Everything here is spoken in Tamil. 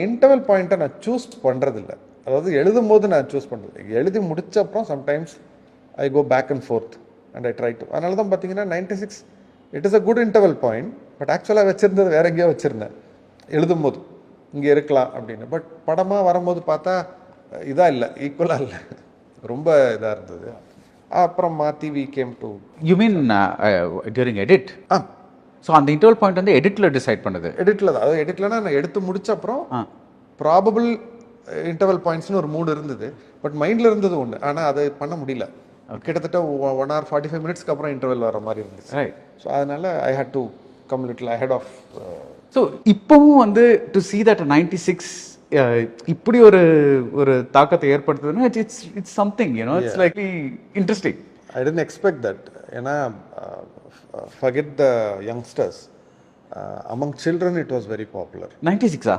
இன்டர்வல் பாயிண்ட்டை நான் சூஸ் பண்ணுறதில்ல. அதாவது எழுதும் போது நான் சூஸ் பண்ணுறது, எழுதி முடிச்ச அப்புறம் sometimes I go back and forth and I try to. அதனால தான் பார்த்தீங்கன்னா 96 it is a good interval point. But ஆக்சுவலாக வச்சுருந்தது வேற எங்கேயோ வச்சுருந்தேன் எழுதும் போது, இங்கே இருக்கலாம் அப்படின்னு. பட் படமாக வரும்போது பார்த்தா இதாக இல்லை, ஈக்குவலாக இல்லை, ரொம்ப இதாக இருந்தது. அப்புறம் மாற்றி we came to. You mean during edit? So அந்த இன்டர்வல் பாயிண்ட் வந்து எடிட்டில் டிசைட் பண்ணுது? எடிட்டில் தான். அதாவது எடிட்லனா நான் எடுத்து முடிச்ச அப்புறம் ப்ராபபிள் இன்டர்வல் பாயிண்ட்ஸ்னு ஒரு 3 இருந்தது. பட் மைண்டில் இருந்தது ஒன்று, ஆனால் அதை பண்ண முடியல. கிட்டத்தட்ட 1 hour 45 minutesக்கு அப்புறம் இன்டர்வல் வர மாதிரி இருந்துச்சு. ஸோ அதனால I had to come little ahead of. So இப்போவும் வந்து டு see that 96 இப்படி ஒரு ஒரு தாக்கத்தை ஏற்படுத்துதுன்னா it's something, you know, it's likely interesting. I tend expect that. ஏன்னா forget the youngsters, among children it was very popular. 96